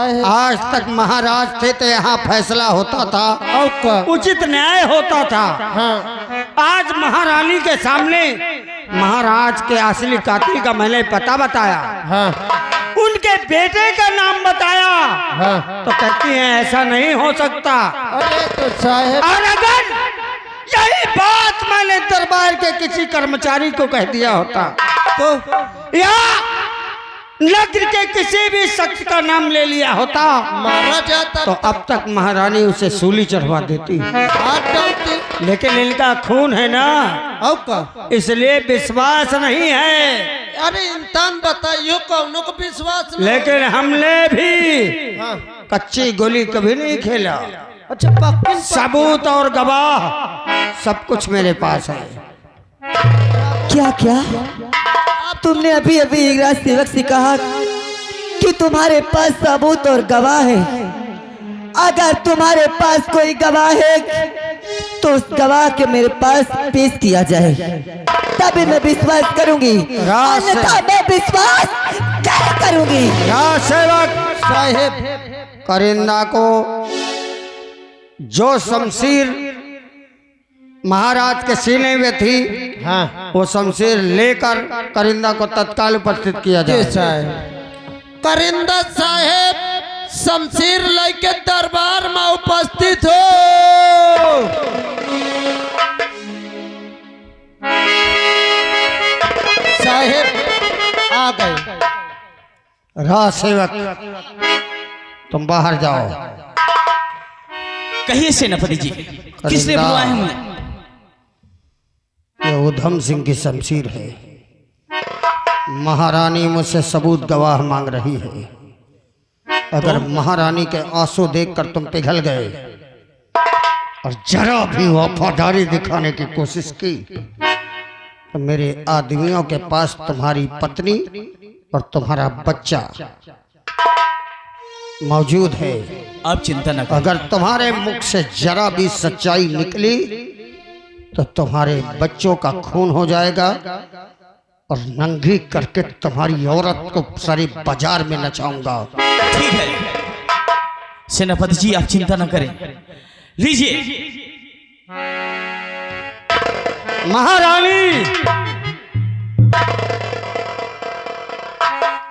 साहेब। आज तक महाराज थे तो यहाँ फैसला होता था, उचित न्याय होता था। आज महारानी के सामने महाराज के असली कातिल का मैंने पता बताया, उनके बेटे का नाम बताया, तो कहती हैं ऐसा नहीं हो सकता। अरे तो साहेब, और अगर यही बात मैंने दरबार के किसी कर्मचारी को कह दिया होता तो या नगर के किसी भी शख्स का नाम ले लिया होता, मारा जाता तो अब तक महारानी उसे सूली चढ़वा देती। लेकिन इनका खून है ना, इसलिए विश्वास नहीं है। अरे इंसान बताइयो कौनों को विश्वास नहीं। लेकिन हमने भी कच्ची गोली कभी नहीं खेला। अच्छा पक्की सबूत और गवाह सब कुछ मेरे पास है। क्या क्या तुमने अभी अभी युवराज सेवक से कहा कि तुम्हारे पास सबूत और गवाह है। अगर तुम्हारे पास कोई गवाह है तो उस गवाह के मेरे पास पेश किया जाए, तभी मैं विश्वास करूंगी, अन्यथा मैं विश्वास नहीं करूंगी। सेवक साहेब, करिंदा को जो शमशीर महाराज के सीने में थी, वो शमशीर लेकर करिंदा को तत्काल उपस्थित किया जाए। करिंदा साहेब शमशीर लेके दरबार में उपस्थित हो। साहेब आ गए। सेवक तुम बाहर जाओ। कहिए सेनापति जी, किसने बुलाया है मुझे? ये उधम सिंह की शमशीर है। महारानी मुझसे सबूत गवाह मांग रही है। अगर महारानी के आंसू देखकर तुम पिघल गए और जरा भी वफादारी दिखाने की कोशिश की तो मेरे आदमियों के पास तुम्हारी पत्नी और तुम्हारा बच्चा मौजूद है। आप चिंता न करें। अगर तुम्हारे मुख से जरा भी सच्चाई निकली तो तुम्हारे बच्चों का खून हो जाएगा और नंगी करके तुम्हारी औरत को सारी बाजार में नचाऊंगा। ठीक है सेनापति जी, आप चिंता न करें। लीजिए। महारानी,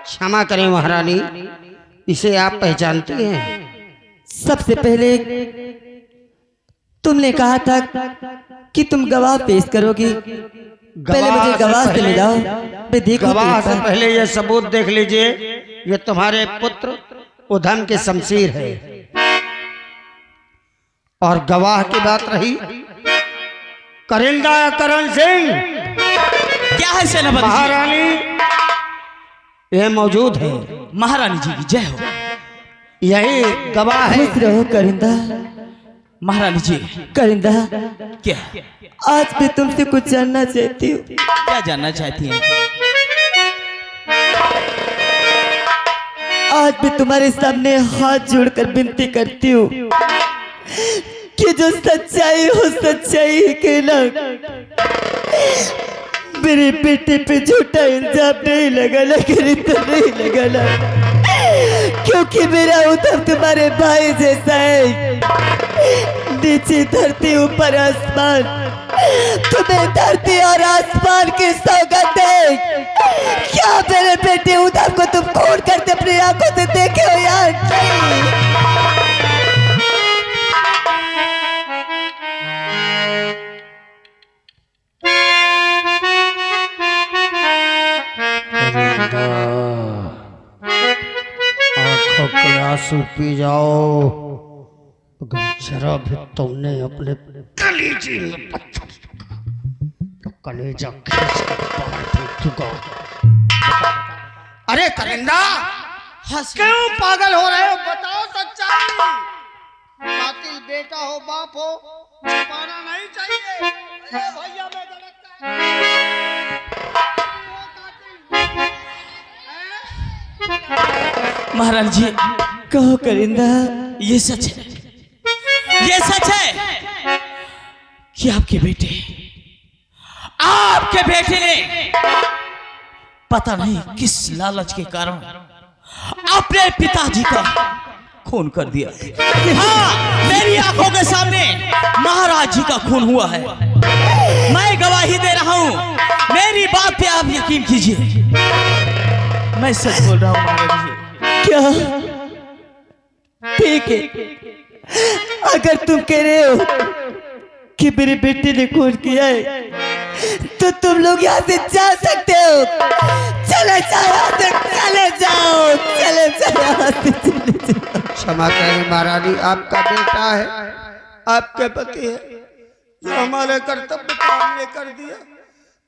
क्षमा करें महारानी, इसे आप पहचानती हैं? सबसे पहले तुमने कहा था कि तुम गवाह पेश करोगी। पहले मुझे गवाह से मिलाओ, मैं देखूं। गवाह से पहले ये सबूत देख लीजिए। ये तुम्हारे पुत्र उधम की शमशीर है। और गवाह की बात रही करिंदा करण सिंह, क्या है सेनापति? महारानी ये मौजूद है। महारानी जी की जय हो। यही गवाह है। खुश रहो करिंदा। महारानी जी। करिंदा, क्या आज मैं तुमसे कुछ जानना चाहती हूँ। क्या जानना चाहती हैं? आज मैं तुम्हारे सामने हाथ जोड़कर विनती करती हूँ कि जो सच्चाई हो सच्चाई ही कहना। मेरे बेटे पे झूठा इल्जाम नहीं लगाना, करिंदा नहीं लगाना, क्योंकि मेरा उधम तुम्हारे भाई जैसा है। नीचे धरती ऊपर आसमान, तुम्हें धरती और आसमान की सौगंध है। क्या मेरे बेटे उधम को तुम खून करते अपनी आंखों से देखे हो यार? आंखों के आंसू पी जाओ। अगर जरा भी तुमने अपने कलेजे में पत्थर तो कलेजा खींच कर बाहर फेंक दूंगा। अरे करिंदा, क्यों पागल हो रहे हो? बताओ सच्चाई। कातिल बेटा हो बाप हो, छुपाना नहीं चाहिए। अरे भैया मैं गलत महारानी जी, कहो करिंदा। ये सच है, ये सच है कि आपके बेटे ने पता नहीं किस लालच के कारण अपने पिताजी का खून कर दिया। हाँ, मेरी आंखों के सामने महाराज जी का खून हुआ है। मैं गवाही दे रहा हूँ, मेरी बात पे आप यकीन कीजिए, मैं सच बोल रहा हूँ महाराज जी। क्या? ठीक है, अगर तुम कह रहे हो कि मेरे बेटे ने खून किया है तो तुम लोग यहाँ से जा सकते हो। चले जाओ यहाँ से, चले जाओ, चले जाओ यहाँ से, चले जाओ। क्षमा करें महारानी, आपका बेटा है, आपके पति है, जो हमारे कर्तव्य को हमने कर दिया।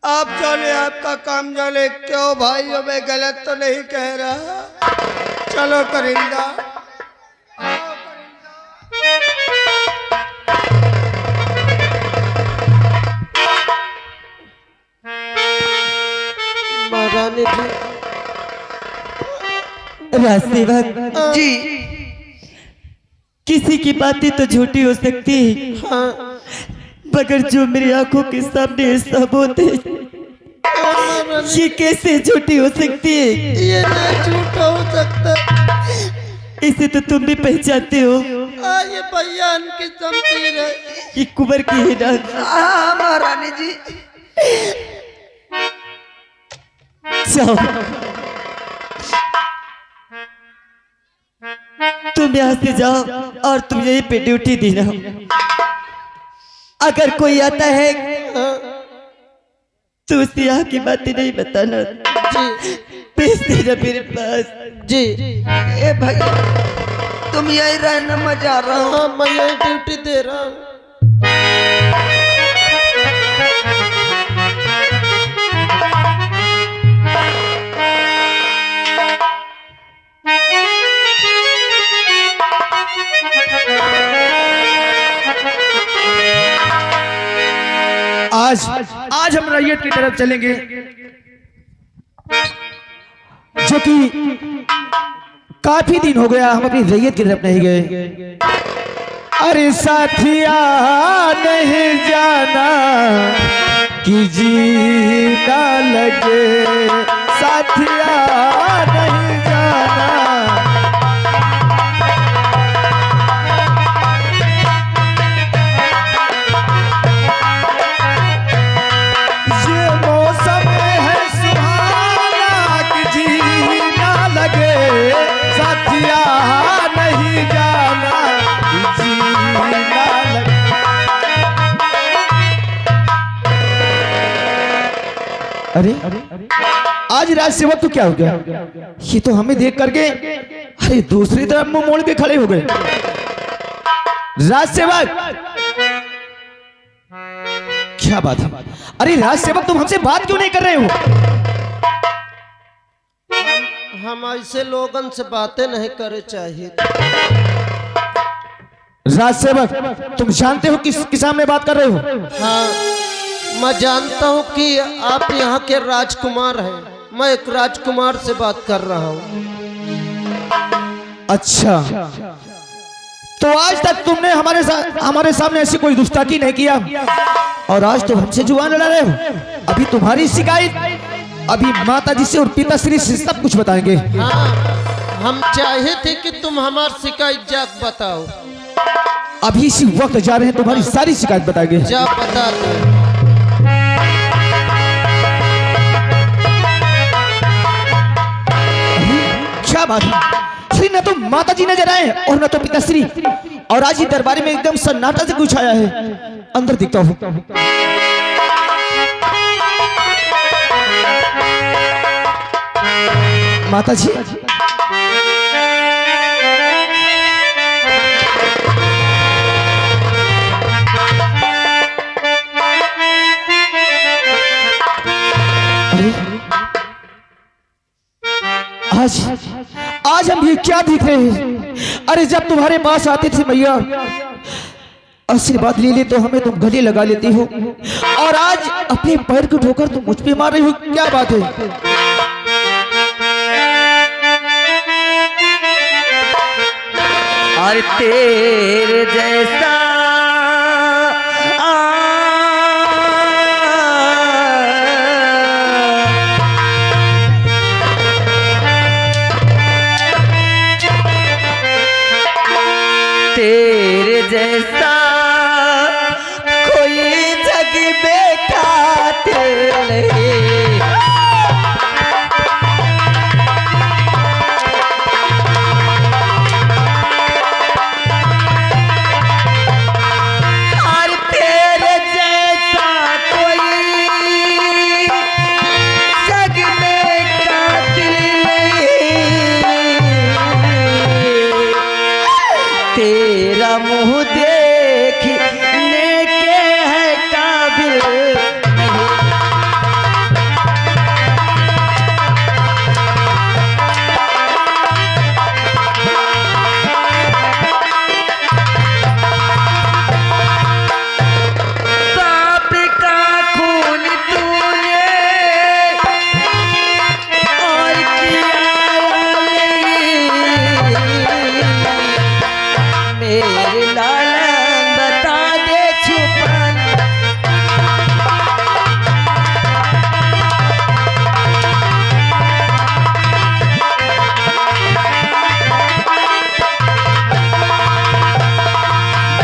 आप जाने आपका काम जाने। क्यों भाइयों, मैं गलत तो नहीं कह रहा। चलो करिंदा। महारानी जी, राजसेवक जी, किसी की बातें तो झूठी हो सकती है, हाँ, मगर जो मेरी आंखों के सामने सबूत है, ये कैसे झूठी हो सकती है? ये नहीं झूठा हो सकता। इसे तो तुम भी पहचानते हो। ये बयान की शमशीर है। ये कुंवर की है ना? हाँ महारानी जी। जाओ, तुम यहाँ से जाओ और तुम यहीं पे ड्यूटी देना। अगर कोई आता है तो उसे यहाँ की बातें नहीं बताना जी भेज देना मेरे पास। जी। ए भैया, तुम यही रहना, मैं जा रहा हूँ। हाँ, मैं यही ड्यूटी दे रहा हूँ। आज हम रैयत की तरफ चलेंगे, जो कि काफी दिन हो गया हम अपनी रैयत की तरफ नहीं गए। अरे साथिया नहीं जाना कि जीना लगे, साथिया नहीं जाना। ये मौसम है सुहाना कि जीना लगे, साथिया नहीं जाना कि जीना लगे। अरे आज राज सेवक तो क्या हो गया? ये तो हमें देख करके अरे दूसरी तरफ मुंह मोड़ के खड़े हो गए। राज सेवक, क्या बात है? अरे राज सेवक, तुम हमसे बात क्यों नहीं कर रहे हो? हम ऐसे लोगन से बातें नहीं करे चाहिए। राज सेवक, तुम जानते हो किसके सामने बात कर रहे हो? हाँ, मैं जानता हूँ कि आप यहाँ के राजकुमार हैं। मैं एक राजकुमार से बात कर रहा हूँ। अच्छा, तो आज तक तुमने हमारे सामने ऐसी कोई गुस्ताखी नहीं किया और आज तुम हमसे जुबान लड़ा रहे हो। अभी तुम्हारी शिकायत अभी माता जी से और पिताश्री से सब कुछ बताएंगे। हाँ, हम चाहे थे कि तुम हमारी शिकायत जाग बताओ। अभी इसी वक्त जा रहे हैं, तुम्हारी सारी शिकायत बताएंगे। जा बता दो। क्या बात है? श्री न तो माता जी नजर आए और न तो पिताश्री, और आज ही दरबार में एकदम सन्नाटा से कुछ आया है। अंदर दिखता हूँ। माता जी, आज हम ये क्या देख रहे हैं? अरे जब तुम्हारे पास आते थे मैया, आशीर्वाद ले ले तो हमें तुम गले लगा लेती हो, और आज अपने पैर को ठोकर तुम मुझ पे मार रही हो। क्या बात है? और तेरे जैसा तेरे जैसा कोई जग में कातिल नहीं। और तेरे जैसा कोई जग में कातिल नहीं। तेरा मुंह देखने के है काबिल नहीं। बाप का खून तूने और किया मेरे लालन बता दे छुपाना।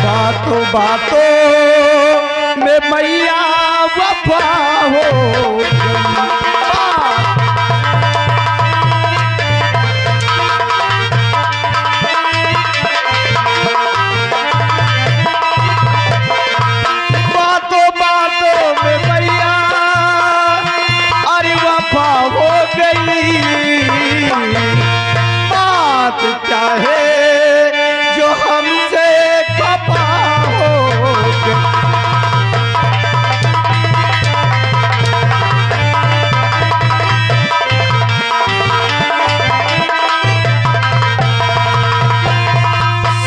बातों बातों में मैया वफा हो गई। बातों बातों में मैया अरे वफा हो गई। बात क्या है जो हमसे खफा हो गई।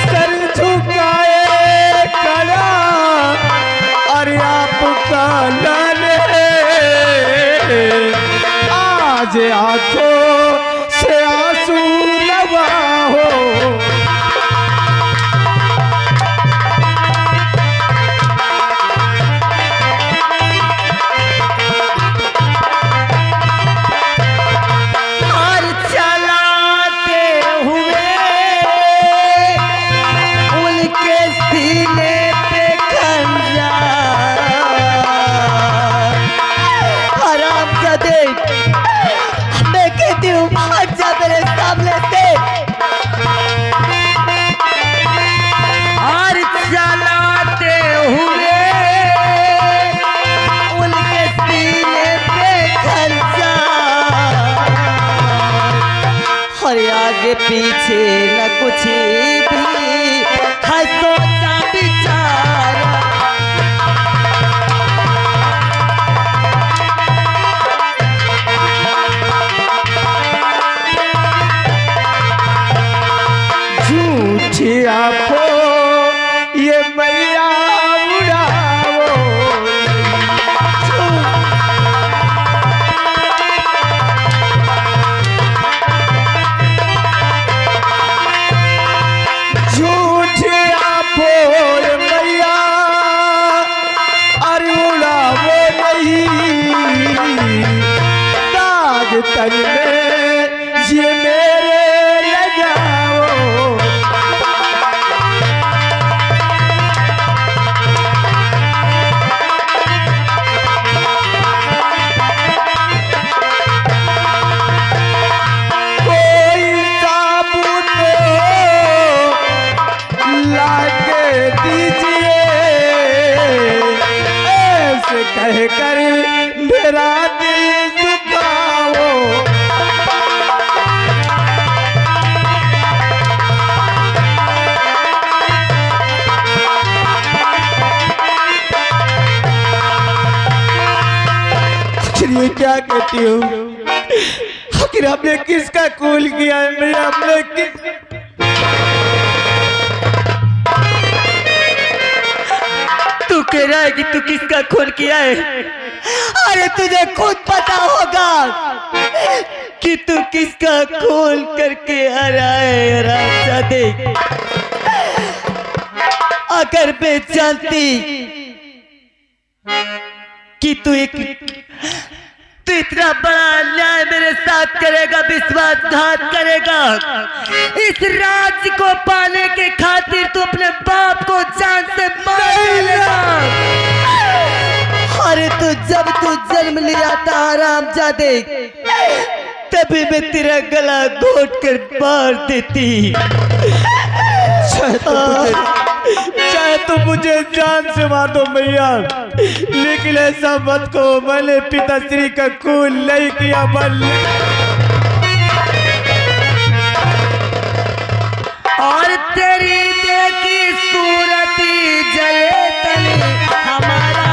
सर झुकाए करा अरे आपका लाल है। आज आंखों से आंसू लगा हो। और चलाते हुए उनके सीने पे खंजर। हरामजादे, मैं कहती हूँ भाग जा मेरे सामने से। और चलाते हुए उनके सीने पे खंजर। और आगे पीछे न कुछ भी है सोचा बिचारा। झूठी आंखों ये मैया उड़ाओ। झूठी आंखों ये मैया अरे उड़ाओ नहीं। दाग तन में ये मेरे लगाओ। कोई साबुत लाके दीजिए। ऐसे कहकर मेरा दिल दुखाओ। आखिर ये क्या कहती हूँ? आखिर आपने किसका कूल किया है? मैं आपने तू कह रहा है कि तू किसका खून किया है? अरे तुझे खुद पता होगा कि तू किसका खून करके हरा है। हरामजादे, अगर मैं जानती कि तू इतना बड़ा अन्याय मेरे साथ करेगा, विश्वासघात करेगा। इस राज्य को पाने के खातिर तू अपने बाप को जान से मार डालेगा। अरे जब तू जन्म लिया था हरामजादे, तभी मैं तेरा गला घोट कर मार देती। चाहे तो मुझे जान से मार दो मैया, लेकिन ऐसा मत कहो, मैंने पिताश्री का खून नहीं किया। और तेरी देखी सूरती जले तले हमारा।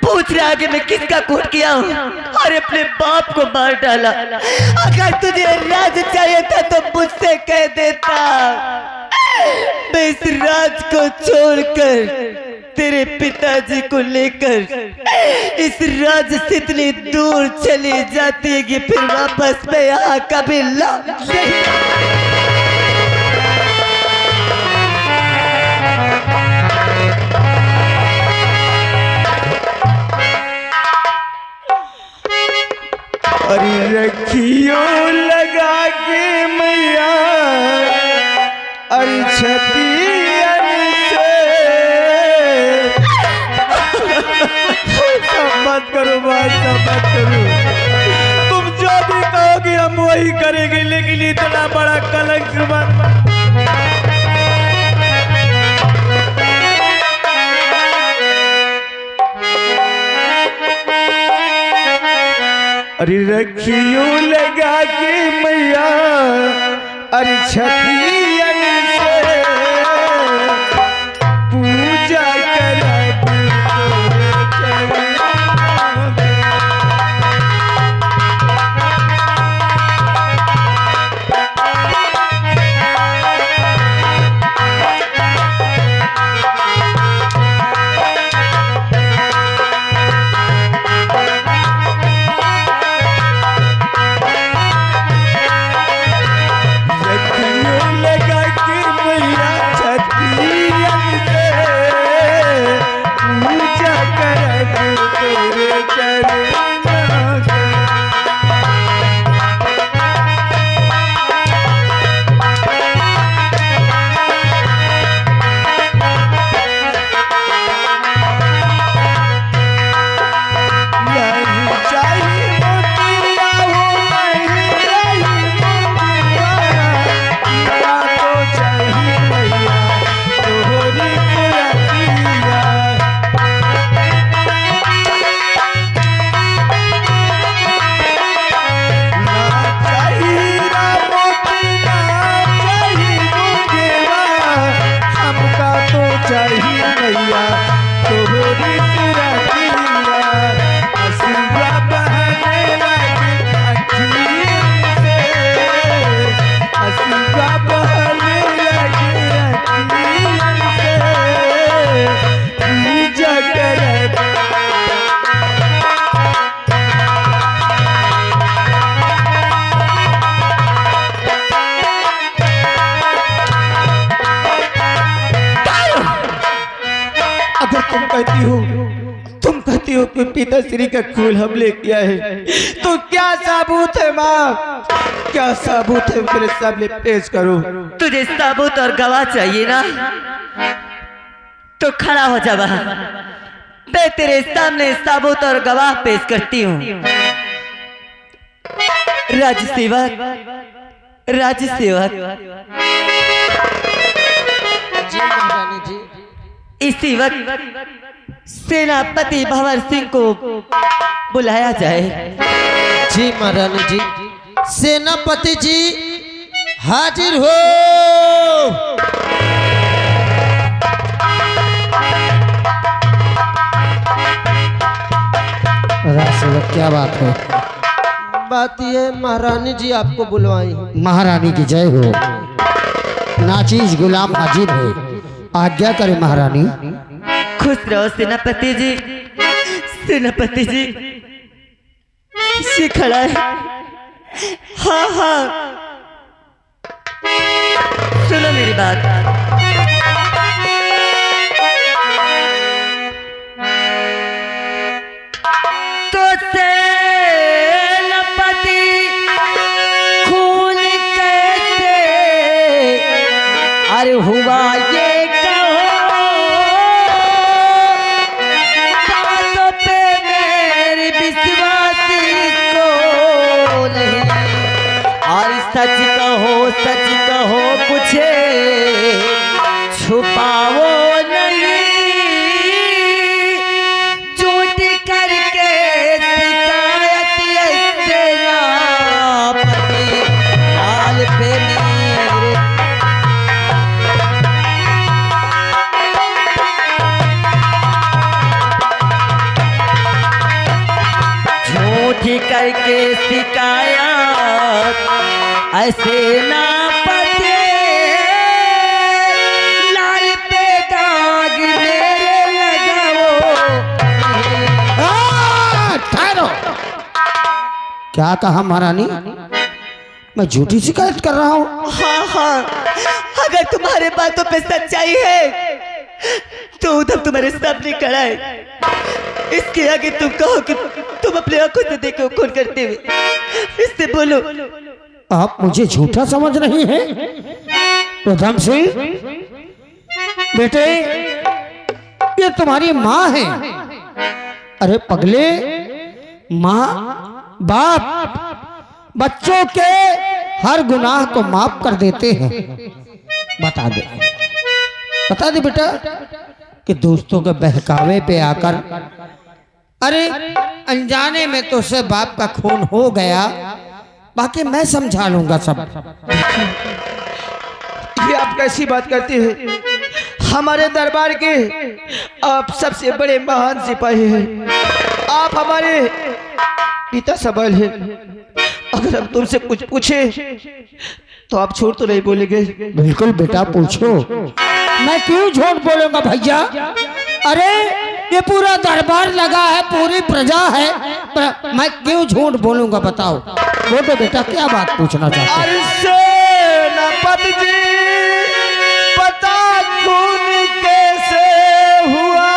पूछ रहा कि मैं किसका खून किया हूँ और अपने बाप को मार डाला। अगर तुझे राज चाहिए था तो मुझसे कह देता। मैं इस राज को छोड़कर तेरे पिताजी को लेकर इस राज से इतनी दूर चली जाती है कि फिर वापस मैं यहाँ कभी अरे रखियो लगा के मैया, अरे छतियन से सब मत करो भाई, सब मत करो। तुम जो भी कहोगे हम वही करेंगे, लेकिन इतना बड़ा कलंक मत। अरे रखियो लगा के मैया, अरे छतियन से पूजा करब तोरे तुम कहती हो कि पिताश्री का खून हम लेके आए, तो क्या सबूत है माँ? क्या सबूत है मेरे सामने पेश करो। तुझे सबूत और गवाह चाहिए ना, तो खड़ा हो जा वहां। मैं तेरे सामने सबूत और गवाह पेश करती हूँ। राजसेवक, राजसेवक, जी महारानी जी। इसी वक्त सेनापति भंवर सिंह को बुलाया जाए। जी महारानी जी। सेनापति जी हाजिर हो। क्या बात है? बात यह महारानी जी आपको बुलवाई। महारानी की जय हो। नाचीज गुलाम हाजिर है, आज्ञा करे महारानी। खुश रहो सेनापति जी। सेनापति जी ये खड़ा है। हाँ हाँ सुनो मेरी बात। तो सेनापति खून कैसे अरे हुआ ये कहो, बातों पे मेरे विश्वास को नहीं। और सच कहो कुछ छुपाओ नहीं। झूठ करके शिकायत सेनापति लाल पे मेरे झूठ करके शिकायत ऐसे ना पते लाल पे दाग मेरे लगाओ। ठहरो। क्या कहा महारानी? मैं झूठी शिकायत कर रहा हूँ? हाँ हाँ अगर तुम्हारे बातों पे सच्चाई है तो उधर तुम्हारे सामने खड़ा है। इसके आगे तुम कहो कि तुम अपने आंखों से देखो खून करते हुए। इससे बोलो। आप मुझे झूठा समझ रही हैं? प्रथम सिंह बेटे, ये तुम्हारी माँ है। अरे पगले, माँ बाप बच्चों के हर गुनाह को माफ कर देते हैं। बता दे बेटा कि दोस्तों के बहकावे पे आकर अरे अनजाने में तो से बाप का खून हो गया, बाकी मैं समझा लूंगा सब। ये आप कैसी बात करते हैं? हमारे दरबार के आप सबसे बड़े महान सिपाही हैं। आप हमारे पिता सबल हैं। अगर हम तुमसे कुछ पूछे तो आप झूठ तो नहीं बोलेंगे? बिल्कुल बेटा पूछो। मैं क्यों झूठ बोलूंगा भैया? अरे ये पूरा दरबार लगा है, पूरी प्रजा है, मैं क्यों झूठ बोलूंगा? बताओ बोलो बेटा, क्या बात पूछना चाहते हो? सेनापति जी पता खून कैसे हुआ?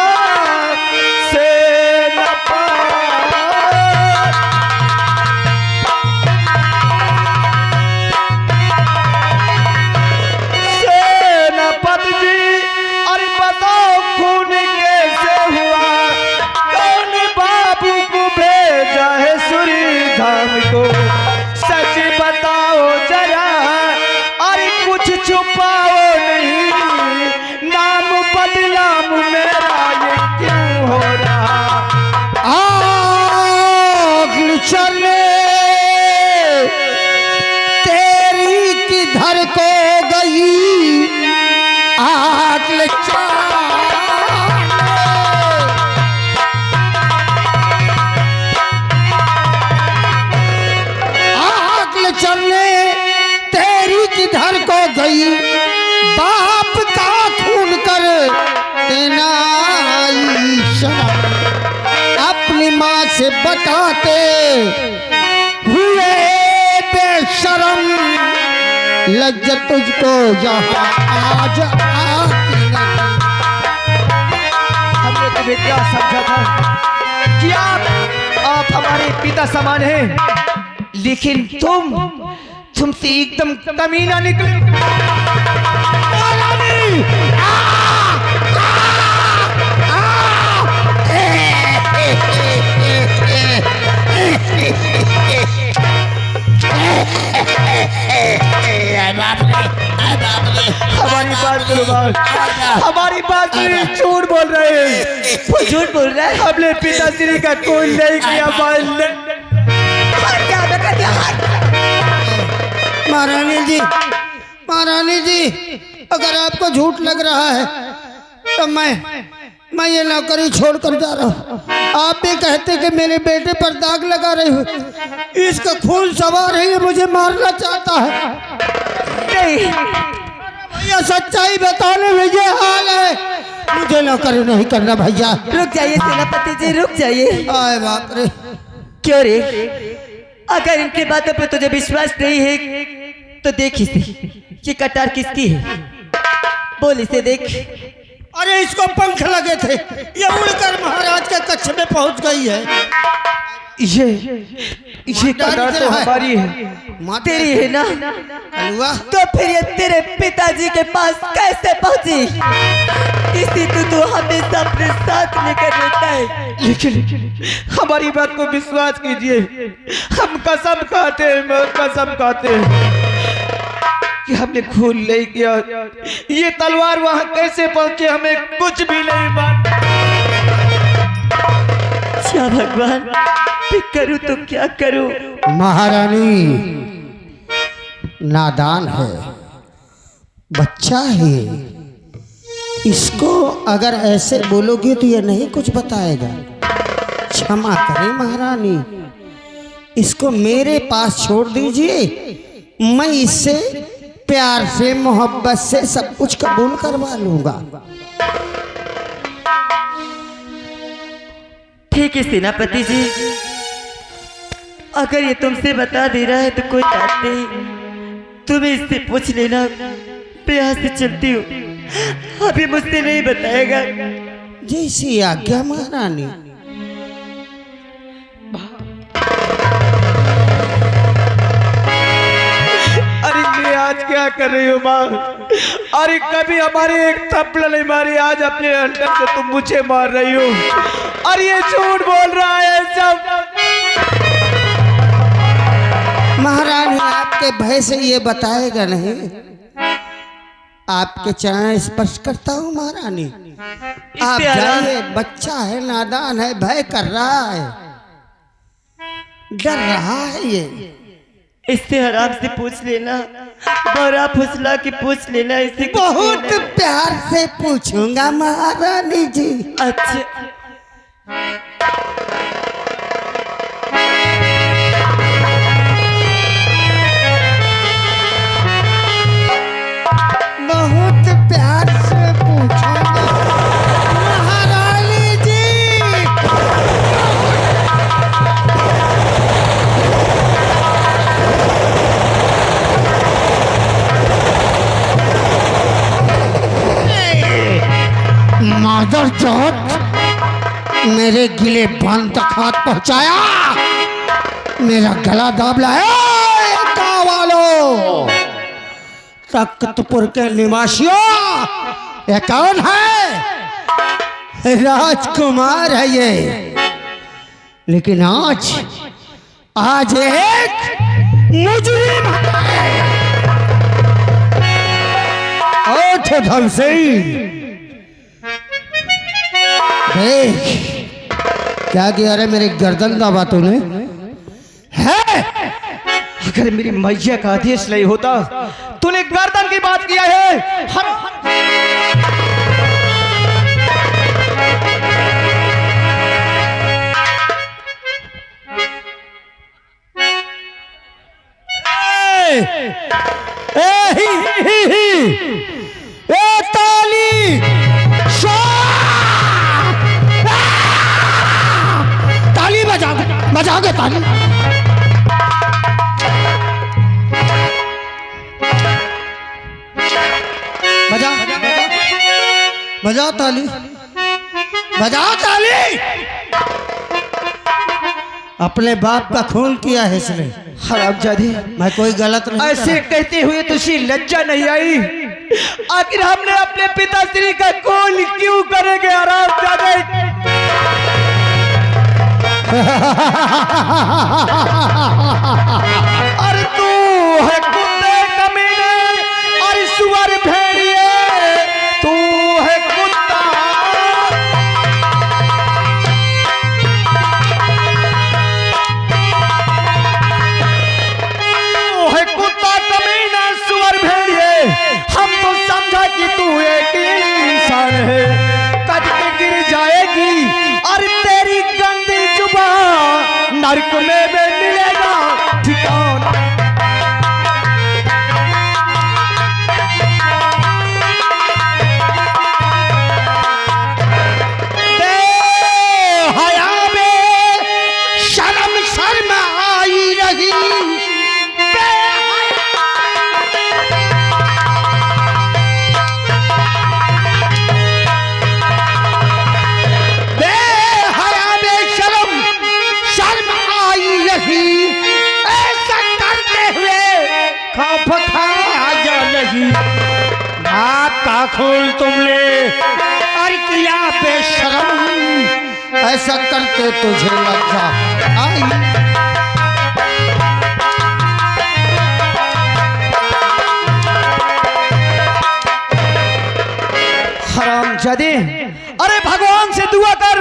सेनापति जी अरे बताओ खून कैसे हुआ? कौन बाबू को भेजा है सूरी धाम को? सच बताओ जरा, अरे कुछ छुपाओ नहीं। नाम बदनाम मेरा ये क्यों हो रहा? आग चले तेरी किधर को गई? आग चलने तेरी किधर को गई? बाप का खून कर देना शर्म। अपनी माँ से बताते हुए बेशरम, लज्जत तुझको यहाँ आज आती नहीं। हमने तुम्हें क्या समझा था कि आप हमारे पिता समान हैं, लेकिन तुमसे एकदम कमीना निकले। हमारी बात सुनो बात, हमारी बात सुनो। झूठ बोल रहे हैं। वो झूठ बोल रहा है। हमने पिताश्री का कोई नहीं किया। महारानी जी, अगर आपको झूठ लग रहा है तो मैं ये नौकरी छोड़कर जा रहा हूँ। आप भी कहते कि मेरे बेटे पर दाग लगा रहे हो, इसका खून सवार है, ये मुझे मारना चाहता है। नहीं भैया, सच्चाई बताने में ये हाल है, मुझे नौकरी नहीं करना भैया। रुक जाइए सेनापति जी, रुक जाइए। आए बाप रे, क्यों रे? अगर इनकी बातों पे तुझे विश्वास नहीं है तो देख इसे, ये कटार किसकी है? बोल इसे देख। अरे इसको पंख लगे थे, ये उड़कर महाराज के कक्ष में पहुंच गई है। ये कटार तो हमारी है, तेरी है ना? तो फिर ये तेरे पिताजी के पास कैसे पहुंची? इसी तू हमेशा अपने साथ लेकर रहता है। लेकिन हमारी बात को विश्वास कीजिए, हम कसम खाते हैं कि हमने खून नहीं किया। ये तलवार वहां कैसे पहुंचे हमें कुछ भी नहीं मालूम। क्या भगवान, मैं करूं तो क्या करूं? महारानी नादान है, बच्चा है, इसको अगर ऐसे बोलोगे तो ये नहीं कुछ बताएगा। क्षमा करें महारानी, इसको मेरे पास छोड़ दीजिए, मैं इससे प्यार से मोहब्बत से सब कुछ कबूल करवा लूंगा। ठीक है सेनापति जी, अगर ये तुमसे बता दे रहा है तो कोई बात नहीं, तुम्हें इससे पूछ लेना। मैं यहाँ से चलती हूँ, अभी मुझसे नहीं बताएगा। जैसी आज्ञा महारानी। अरे मैं आज क्या कर रही हो माँ? अरे कभी हमारी एक थप्पड़ नहीं मारी, आज अपने अंडर से तुम मुझे मार रही हो। अरे ये झूठ बोल रहा है सब। महारानी आपके भय से ये बताएगा नहीं, आपके चरण स्पर्श करता हूँ महारानी। आप जाइए, बच्चा है, नादान है, भय कर रहा है, डर रहा है ये। इससे आराम से पूछ लेना, बड़ा फुसला के पूछ लेना इसे। बहुत प्यार से पूछूंगा महारानी जी। अच्छा बहुत प्यार से पूछूंगा महारानी जी। मादर चौथ, मेरे गिले बांध तक हाथ पहुंचाया, मेरा गला दाब लाया। गाँव वालों, तख्तपुर के निवासियों, ये कौन है? राजकुमार है ये, लेकिन आज एक मुजरिम है। ओठ धमसी, देख क्या किया रे मेरे गर्दन दाबा तूने है? अगर मेरी मैया का आदेश नहीं होता, तूने गर्दन की बात किया है। ताली ताली बजाओगे ताली। बजाओ ताली, बजाओ ताली। अपने बाप का खून किया है इसने। हरामजादी, मैं कोई गलत नहीं ऐसे कहते हुए तुझे लज्जा नहीं आई? आखिर हमने अपने पिताश्री का खून क्यों करेंगे हरामजादे? अरे तू है कुत्ते कमीने, अरे सुअर भेड़िए, तू है कुत्ता। तू है कुत्ता कमीने, नर्क में मिलेगा ठिकाना। हया में शर्म शर्म आई रही, बेहया में शर्म शर्म आई रही, ऐसा करते हुए खौफ खा जा रही। आपका खून तुमने और किया बेशरम, ऐसा करते तुझे लज्जा आई। हरामजादे, अरे भगवान से दुआ कर